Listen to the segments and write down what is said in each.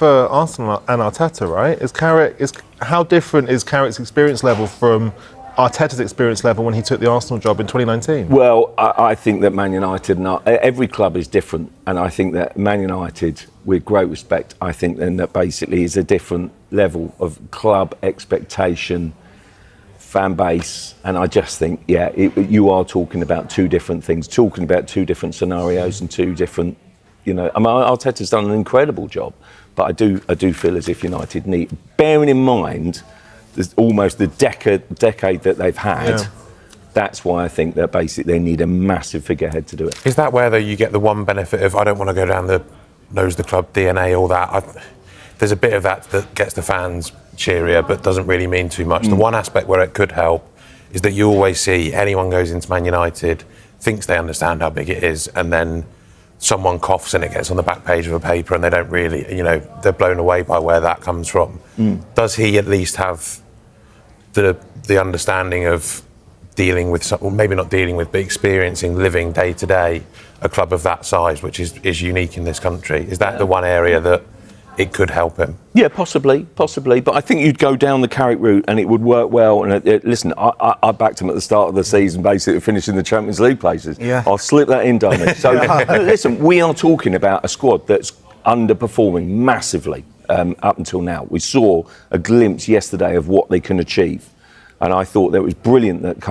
for Arsenal and Arteta, right? How different is Carrick's experience level from Arteta's experience level when he took the Arsenal job in 2019? Well, I think that Man United, every club is different, and I think that Man United, with great respect, I think then that basically is a different level of club expectation, fan base, and I just think, you are talking about two different things, talking about two different scenarios and two different, Arteta's done an incredible job, but I do feel as if United need, bearing in mind there's almost the decade that they've had. That's why I think that basically they need a massive figurehead to do it. Is that where though you get the one benefit of I don't want to go down the knows the club DNA, all that? There's a bit of that gets the fans cheerier but doesn't really mean too much. The one aspect where it could help is that you always see anyone goes into Man United, thinks they understand how big it is, and then someone coughs and it gets on the back page of a paper and they don't really, they're blown away by where that comes from. Does he at least have the understanding of dealing with, well, maybe not dealing with, but experiencing, living day to day a club of that size, which is unique in this country? Is that the one area that it could help him? Yeah, possibly. But I think you'd go down the Carrick route and it would work well. And listen, I backed him at the start of the season, basically finishing the Champions League places. Yeah. I'll slip that in, Dominic. So listen, we are talking about a squad that's underperforming massively up until now. We saw a glimpse yesterday of what they can achieve. And I thought that it was brilliant that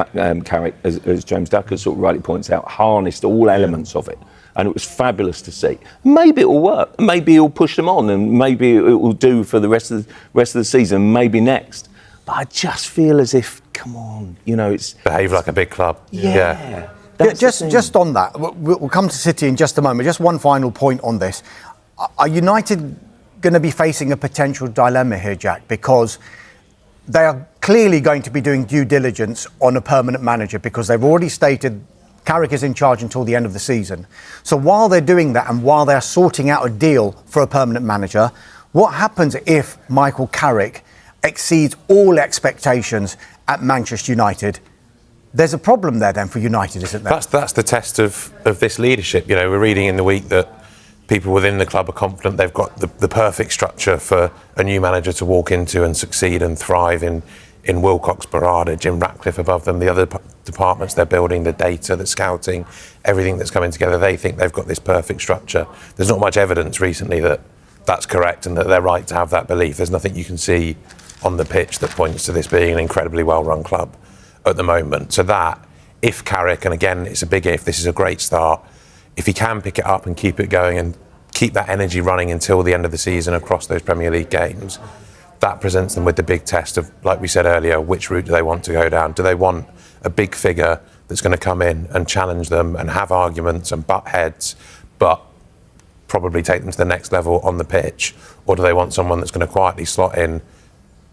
Carrick, as James Ducker sort of rightly points out, harnessed all elements of it. And it was fabulous to see. Maybe it will work. Maybe he'll push them on, and maybe it will do for the rest of the season. Maybe next. But I just feel as if, come on, it's behave like a big club. Yeah. Just on that, we'll come to City in just a moment. Just one final point on this: are United going to be facing a potential dilemma here, Jack? Because they are clearly going to be doing due diligence on a permanent manager, because they've already stated Carrick is in charge until the end of the season. So while they're doing that and while they're sorting out a deal for a permanent manager, what happens if Michael Carrick exceeds all expectations at Manchester United? There's a problem there then for United, isn't there? That's the test of this leadership. We're reading in the week that people within the club are confident they've got the perfect structure for a new manager to walk into and succeed and thrive in Wilcox, Barada, Jim Ratcliffe above them, the other departments they're building, the data, the scouting, everything that's coming together. They think they've got this perfect structure. There's not much evidence recently that that's correct and that they're right to have that belief. There's nothing you can see on the pitch that points to this being an incredibly well-run club at the moment. So that, if Carrick, and again, it's a big if, this is a great start, if he can pick it up and keep it going and keep that energy running until the end of the season across those Premier League games, that presents them with the big test of, like we said earlier, which route do they want to go down? Do they want a big figure that's going to come in and challenge them and have arguments and butt heads, but probably take them to the next level on the pitch? Or do they want someone that's going to quietly slot in,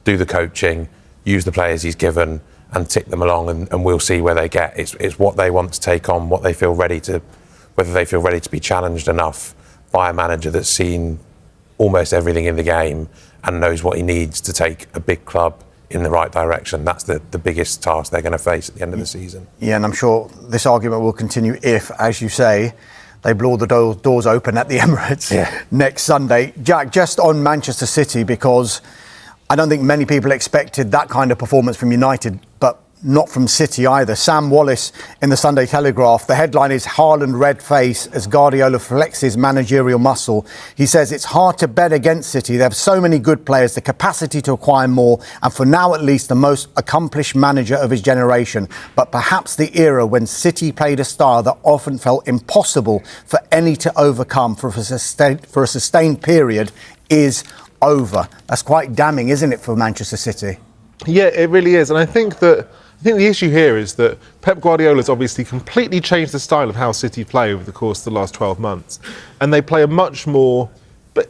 do the coaching, use the players he's given and tick them along, and we'll see where they get. It's what they want to take on, what they feel ready to, whether they feel ready to be challenged enough by a manager that's seen almost everything in the game and knows what he needs to take a big club in the right direction. That's the biggest task they're going to face at the end of the season. Yeah, and I'm sure this argument will continue if, as you say, they blow the doors open at the Emirates next Sunday. Jack, just on Manchester City, because I don't think many people expected that kind of performance from United, but not from City either. Sam Wallace in the Sunday Telegraph, the headline is Haaland red face as Guardiola flexes managerial muscle. He says it's hard to bet against City. They have so many good players, the capacity to acquire more, and for now at least the most accomplished manager of his generation. But perhaps the era when City played a style that often felt impossible for any to overcome for a sustained period is over. That's quite damning, isn't it, for Manchester City? Yeah, it really is. And I think the issue here is that Pep Guardiola has obviously completely changed the style of how City play over the course of the last 12 months. And they play a much more,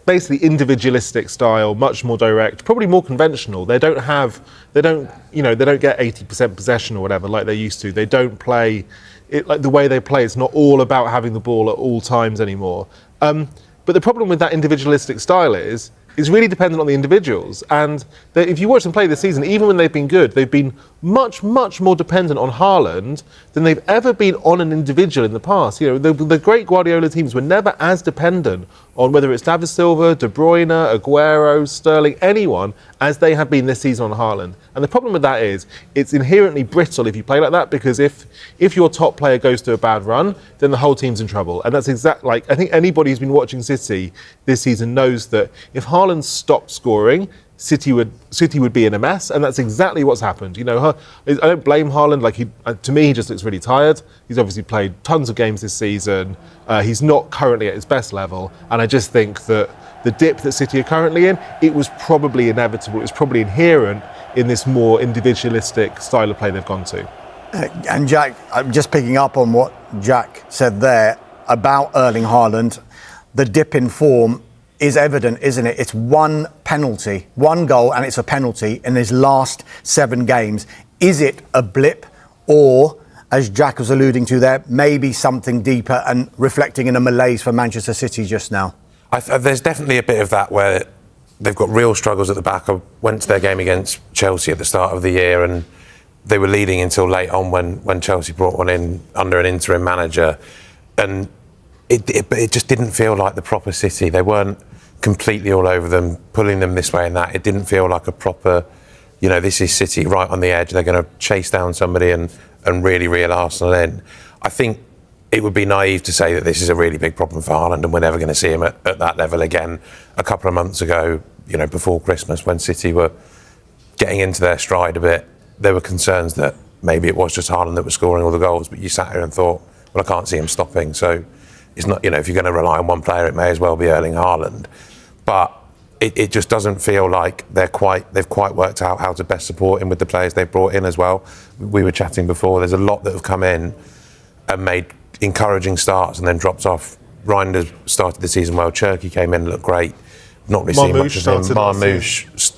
basically individualistic style, much more direct, probably more conventional. They don't get 80% possession or whatever like they used to. They don't play it like the way they play. It's not all about having the ball at all times anymore. But the problem with that individualistic style is really dependent on the individuals. And if you watch them play this season, even when they've been good, they've been much, much more dependent on Haaland than they've ever been on an individual in the past. The great Guardiola teams were never as dependent on whether it's David Silva, De Bruyne, Aguero, Sterling, anyone, as they have been this season on Haaland. And the problem with that is it's inherently brittle if you play like that, because if your top player goes to a bad run, then the whole team's in trouble. And that's exactly, like, I think anybody who's been watching City this season knows that if Haaland stopped scoring, City would be in a mess, and that's exactly what's happened. You know, I don't blame Haaland. Like, to me, he just looks really tired. He's obviously played tons of games this season. He's not currently at his best level, and I just think that the dip that City are currently in, it was probably inevitable. It was probably inherent in this more individualistic style of play they've gone to. And Jack, I'm just picking up on what Jack said there about Erling Haaland. The dip in form is evident, isn't it? It's one penalty, one goal, and it's a penalty in his last 7 games. Is it a blip, or, as Jack was alluding to there, maybe something deeper and reflecting in a malaise for Manchester City just now? There's definitely a bit of that where they've got real struggles at the back. I went to their game against Chelsea at the start of the year, and they were leading until late on when Chelsea brought one in under an interim manager, and it just didn't feel like the proper City. They weren't completely all over them, pulling them this way and that. It didn't feel like a proper, you know, this is City right on the edge. They're going to chase down somebody and really reel Arsenal in. I think it would be naive to say that this is a really big problem for Haaland and we're never going to see him at that level again. A couple of months ago, you know, before Christmas, when City were getting into their stride a bit, there were concerns that maybe it was just Haaland that was scoring all the goals, but you sat here and thought, well, I can't see him stopping. So it's not, you know, if you're going to rely on one player, it may as well be Erling Haaland. But it just doesn't feel like they've quite worked out how to best support him with the players they've brought in as well. We were chatting before, there's a lot that have come in and made encouraging starts and then dropped off. Reinders started the season well, Cherky came in and looked great. Not really seen much of him. Marmoush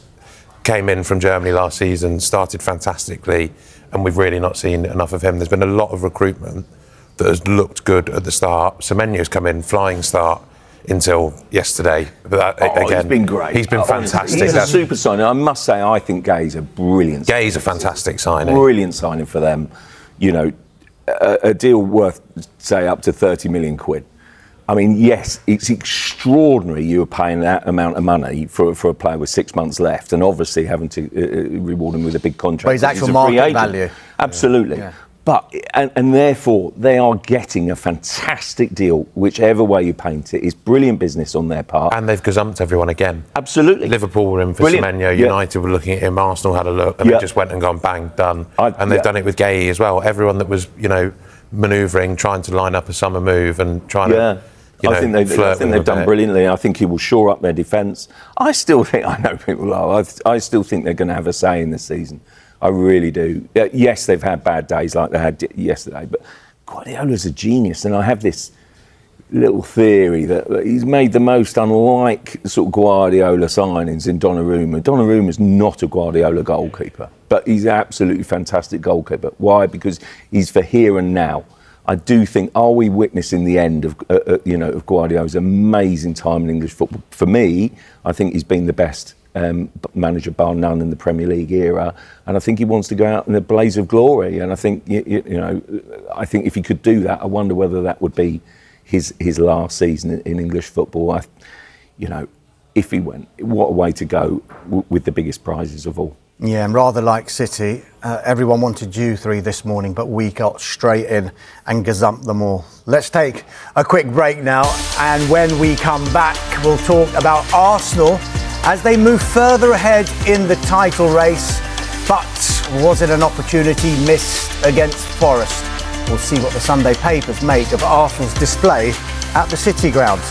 came in from Germany last season, started fantastically, and we've really not seen enough of him. There's been a lot of recruitment that has looked good at the start. Semenyo's come in, flying start until yesterday. But that, again, he's been great. He's been fantastic. He's a super signing. I must say, I think Gay's a brilliant signing. Gay's a fantastic signing. Brilliant signing for them. You know, a deal worth, say, up to 30 million quid. I mean, yes, it's extraordinary you were paying that amount of money for a player with 6 months left, and obviously having to reward him with a big contract. But his actual market value. Absolutely. Yeah. But, and therefore, they are getting a fantastic deal, whichever way you paint it. It's brilliant business on their part. And they've gazumped everyone again. Absolutely. Liverpool were in for Semenyo, United were looking at him, Arsenal had a look, and they just went and gone, bang, done. And they've done it with Gay as well. Everyone that was, you know, manoeuvring, trying to line up a summer move and trying to, you know, I think they've done brilliantly. I think he will shore up their defence. I still think, I know people are, I still think they're going to have a say in this season. I really do. Yes, they've had bad days like they had yesterday, but Guardiola's a genius, and I have this little theory that he's made the most unlike sort of Guardiola signings in Donnarumma. Donnarumma's not a Guardiola goalkeeper, but he's an absolutely fantastic goalkeeper. Why? Because he's for here and now. I do think, are we witnessing the end of of Guardiola's amazing time in English football? For me, I think he's been the best manager bar none in the Premier League era, and I think he wants to go out in a blaze of glory. And I think I think if he could do that, I wonder whether that would be his last season in English football. If he went, what a way to go with the biggest prizes of all. Yeah, and rather like City, everyone wanted you three this morning, but we got straight in and gazumped them all. Let's take a quick break now, and when we come back, we'll talk about Arsenal as they move further ahead in the title race. But was it an opportunity missed against Forest? We'll see what the Sunday papers make of Arsenal's display at the City grounds.